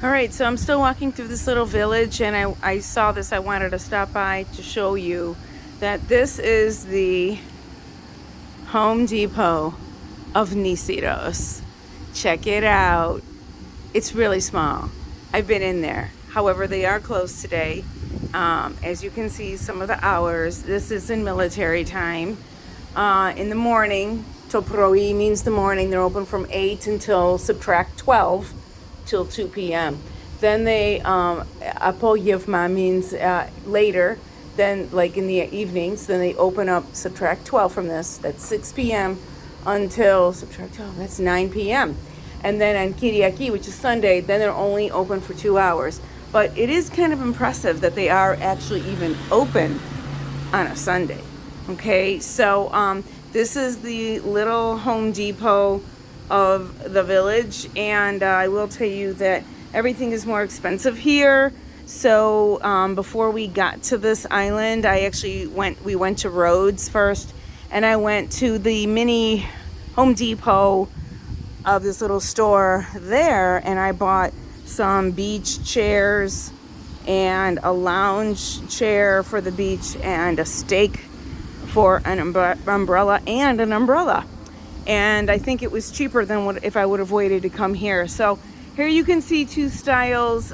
All right, so I'm still walking through this little village, and I saw this. I wanted to stop by to show you that this is the Home Depot of Nisitos. Check it out. It's really small. I've been in there. However, they are closed today. As you can see, some of the hours. This is in military time. In the morning, Toproi means the morning. They're open from 8 until subtract 12 till 2 p.m. Then they, Apo Yevma means later. Then, like in the evenings, then they open up, subtract 12 from this. That's 6 p.m. until, subtract 12, that's 9 p.m. And then on Kiriaki, which is Sunday, then they're only open for 2 hours. But it is kind of impressive that they are actually even open on a Sunday. Okay, so this is the little Home Depot of the village, and I will tell you that everything is more expensive here. So before we got to this island, we went to Rhodes first, and I went to the mini Home Depot of this little store there, and I bought some beach chairs and a lounge chair for the beach and a stake for an umbrella and an umbrella. And I think it was cheaper than what if I would have waited to come here. So here you can see two styles.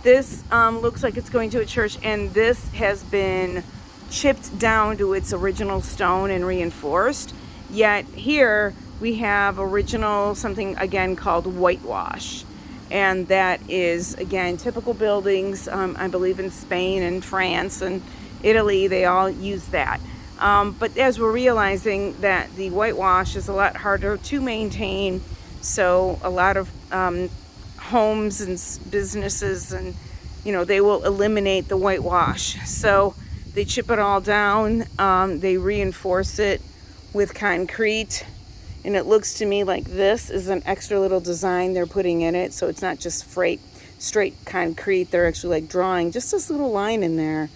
This looks like it's going to a church, and this has been chipped down to its original stone and reinforced. Yet here we have original something again called whitewash. And that is, again, typical buildings. I believe in Spain and France and Italy, they all use that. But as we're realizing that the whitewash is a lot harder to maintain, so a lot of homes and businesses, and they will eliminate the whitewash. So they chip it all down, they reinforce it with concrete, and it looks to me like this is an extra little design they're putting in it. So it's not just straight concrete. They're actually like drawing just this little line in there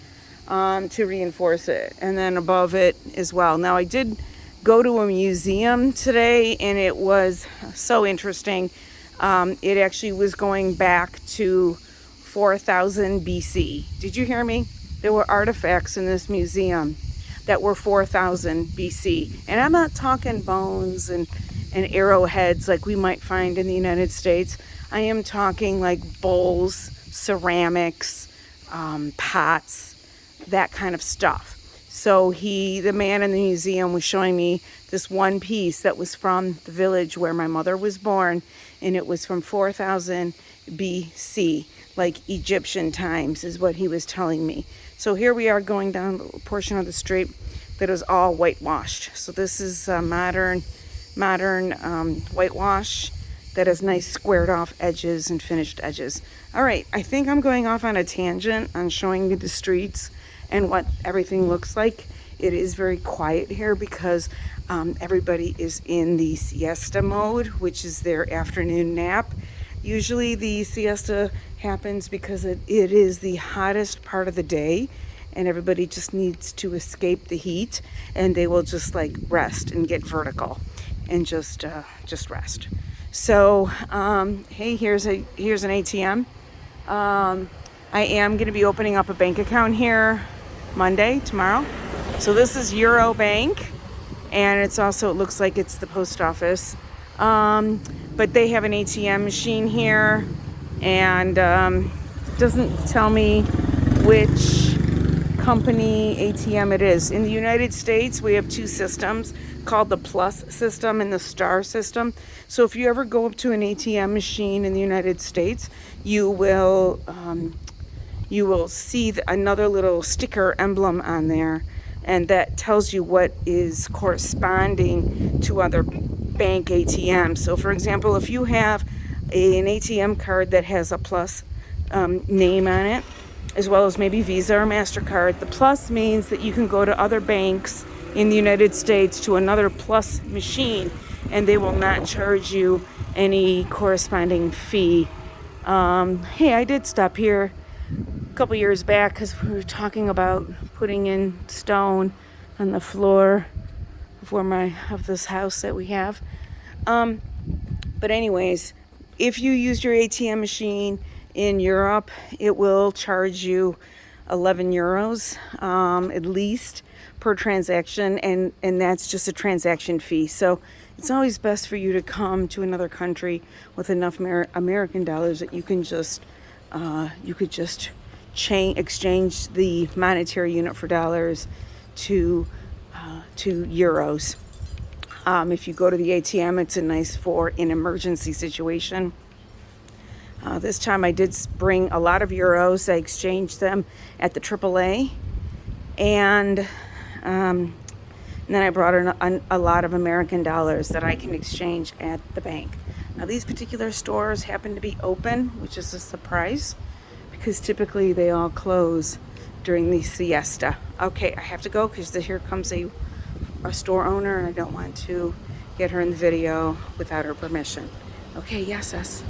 to reinforce it, and then above it as well. Now I did go to a museum today, and it was so interesting. It actually was going back to 4000 BC. Did you hear me? There were artifacts in this museum that were 4000 BC. And I'm not talking bones and arrowheads like we might find in the United States. I am talking like bowls, ceramics, pots, that kind of stuff. So the man in the museum was showing me this one piece that was from the village where my mother was born, and it was from 4000 BC, like Egyptian times is what he was telling me. So here we are going down a portion of the street that is all whitewashed. So this is modern whitewash that has nice squared off edges and finished edges. All right, I think I'm going off on a tangent on showing you the streets and what everything looks like. It is very quiet here because everybody is in the siesta mode, which is their afternoon nap. Usually the siesta happens because it is the hottest part of the day, and everybody just needs to escape the heat, and they will just like rest and get vertical and just rest. So hey, here's an ATM. I am going to be opening up a bank account here Monday, tomorrow. So this is Euro Bank, and it looks like it's the post office. But they have an ATM machine here, and it doesn't tell me which company ATM it is. In the United States, we have two systems called the Plus system and the Star system. So if you ever go up to an ATM machine in the United States, you will see another little sticker emblem on there, and that tells you what is corresponding to other bank ATMs. So for example, if you have an ATM card that has a Plus name on it, as well as maybe Visa or MasterCard, the Plus means that you can go to other banks in the United States to another Plus machine, and they will not charge you any corresponding fee. Hey, I did stop here a couple years back because we were talking about putting in stone on the floor of this house that we have. But anyways, if you use your ATM machine in Europe, it will charge you 11 euros at least per transaction, and that's just a transaction fee. So it's always best for you to come to another country with enough American dollars that you can just exchange the monetary unit for dollars to euros. If you go to the ATM, it's a nice for an emergency situation. This time I did bring a lot of euros. I exchanged them at the AAA, and then I brought a lot of American dollars that I can exchange at the bank. Now these particular stores happen to be open, which is a surprise because typically they all close during the siesta. Okay, I have to go because here comes a store owner and I don't want to get her in the video without her permission. Okay, yes.